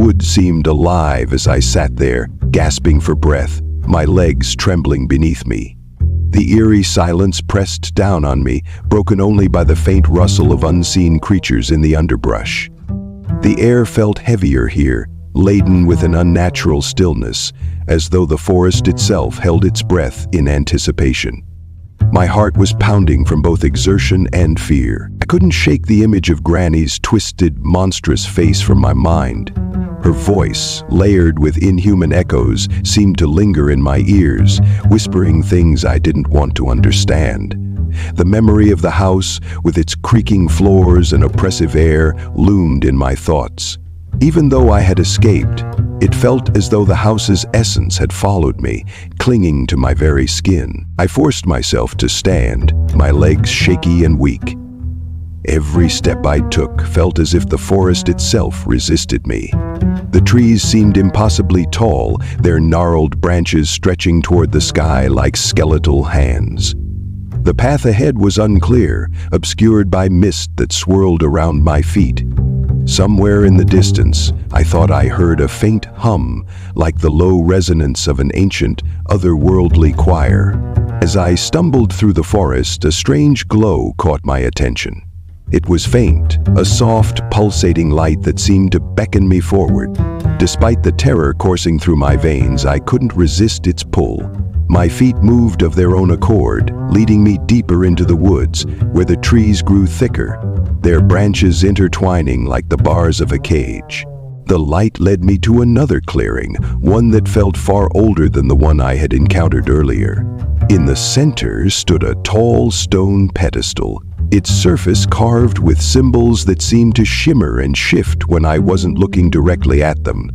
woods seemed alive as I sat there, gasping for breath, my legs trembling beneath me. The eerie silence pressed down on me, broken only by the faint rustle of unseen creatures in the underbrush. The air felt heavier here, laden with an unnatural stillness, as though the forest itself held its breath in anticipation. My heart was pounding from both exertion and fear. I couldn't shake the image of Granny's twisted, monstrous face from my mind. Her voice, layered with inhuman echoes, seemed to linger in my ears, whispering things I didn't want to understand. The memory of the house, with its creaking floors and oppressive air, loomed in my thoughts. Even though I had escaped, it felt as though the house's essence had followed me, clinging to my very skin. I forced myself to stand, my legs shaky and weak. Every step I took felt as if the forest itself resisted me. The trees seemed impossibly tall, their gnarled branches stretching toward the sky like skeletal hands. The path ahead was unclear, obscured by mist that swirled around my feet. Somewhere in the distance, I thought I heard a faint hum, like the low resonance of an ancient, otherworldly choir. As I stumbled through the forest, a strange glow caught my attention. It was faint, a soft, pulsating light that seemed to beckon me forward. Despite the terror coursing through my veins, I couldn't resist its pull. My feet moved of their own accord, leading me deeper into the woods, where the trees grew thicker, their branches intertwining like the bars of a cage. The light led me to another clearing, one that felt far older than the one I had encountered earlier. In the center stood a tall stone pedestal, its surface carved with symbols that seemed to shimmer and shift when I wasn't looking directly at them.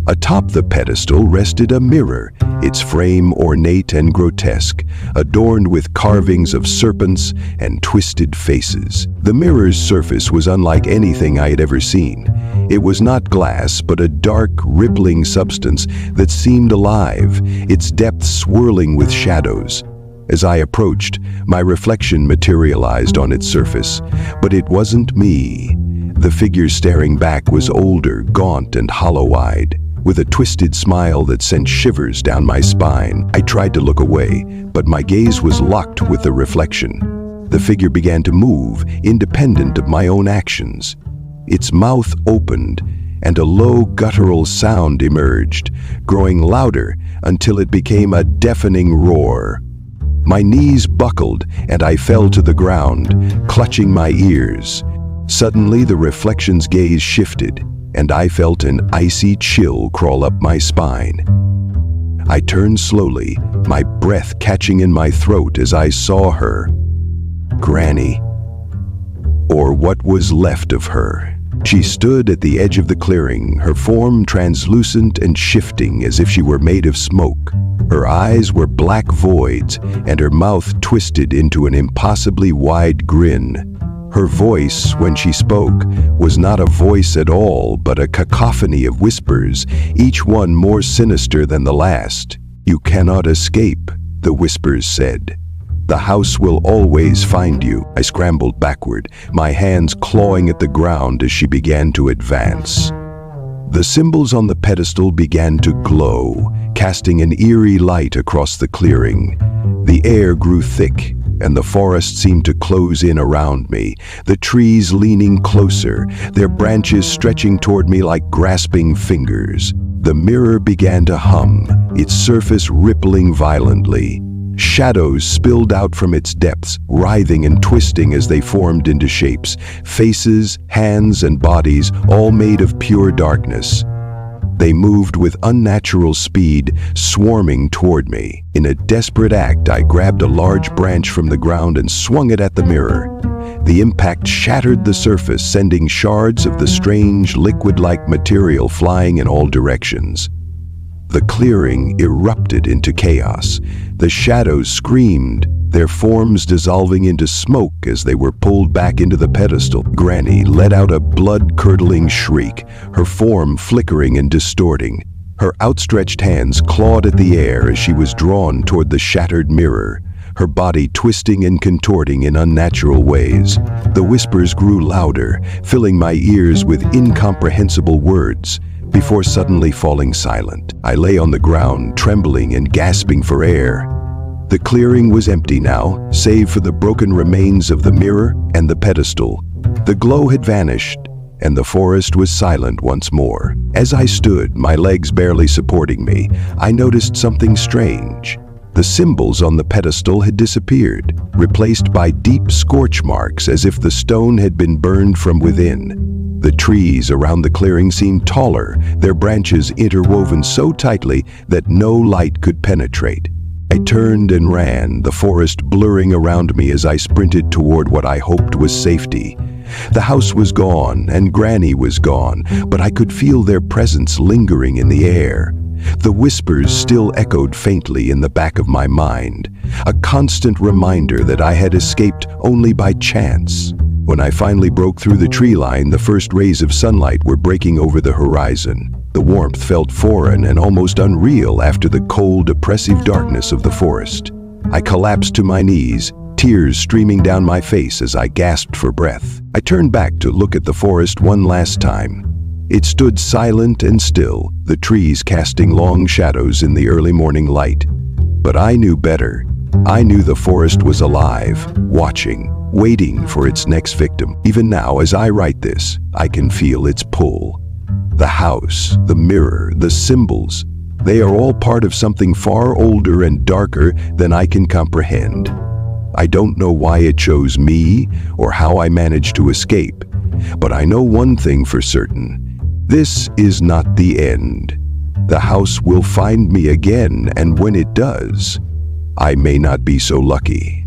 Atop the pedestal rested a mirror, its frame ornate and grotesque, adorned with carvings of serpents and twisted faces. The mirror's surface was unlike anything I had ever seen. It was not glass, but a dark, rippling substance that seemed alive, its depths swirling with shadows. As I approached, my reflection materialized on its surface, but it wasn't me. The figure staring back was older, gaunt, and hollow-eyed, with a twisted smile that sent shivers down my spine. I tried to look away, but my gaze was locked with the reflection. The figure began to move, independent of my own actions. Its mouth opened, and a low guttural sound emerged, growing louder until it became a deafening roar. My knees buckled, and I fell to the ground, clutching my ears. Suddenly, the reflection's gaze shifted, and I felt an icy chill crawl up my spine. I turned slowly, my breath catching in my throat as I saw her. Granny. Or what was left of her. She stood at the edge of the clearing, her form translucent and shifting as if she were made of smoke. Her eyes were black voids, and her mouth twisted into an impossibly wide grin. Her voice, when she spoke, was not a voice at all, but a cacophony of whispers, each one more sinister than the last. "You cannot escape," the whispers said. "The house will always find you." I scrambled backward, my hands clawing at the ground as she began to advance. The symbols on the pedestal began to glow, casting an eerie light across the clearing. The air grew thick, and the forest seemed to close in around me, the trees leaning closer, their branches stretching toward me like grasping fingers. The mirror began to hum, its surface rippling violently. Shadows spilled out from its depths, writhing and twisting as they formed into shapes, faces, hands, and bodies, all made of pure darkness. They moved with unnatural speed, swarming toward me. In a desperate act, I grabbed a large branch from the ground and swung it at the mirror. The impact shattered the surface, sending shards of the strange, liquid-like material flying in all directions. The clearing erupted into chaos. The shadows screamed, their forms dissolving into smoke as they were pulled back into the pedestal. Granny let out a blood-curdling shriek, her form flickering and distorting. Her outstretched hands clawed at the air as she was drawn toward the shattered mirror, her body twisting and contorting in unnatural ways. The whispers grew louder, filling my ears with incomprehensible words. before suddenly falling silent. I lay on the ground, trembling and gasping for air. The clearing was empty now, save for the broken remains of the mirror and the pedestal. The glow had vanished, and the forest was silent once more. As I stood, my legs barely supporting me, I noticed something strange. The symbols on the pedestal had disappeared, replaced by deep scorch marks as if the stone had been burned from within. The trees around the clearing seemed taller, their branches interwoven so tightly that no light could penetrate. I turned and ran, the forest blurring around me as I sprinted toward what I hoped was safety. The house was gone, and Granny was gone, but I could feel their presence lingering in the air. The whispers still echoed faintly in the back of my mind, a constant reminder that I had escaped only by chance. When I finally broke through the tree line, the first rays of sunlight were breaking over the horizon. The warmth felt foreign and almost unreal after the cold, oppressive darkness of the forest. I collapsed to my knees, tears streaming down my face as I gasped for breath. I turned back to look at the forest one last time. It stood silent and still, the trees casting long shadows in the early morning light. But I knew better. I knew the forest was alive, watching, waiting for its next victim. Even now, as I write this, I can feel its pull. The house, the mirror, the symbols, they are all part of something far older and darker than I can comprehend. I don't know why it chose me or how I managed to escape, but I know one thing for certain. This is not the end. The house will find me again, and when it does, I may not be so lucky.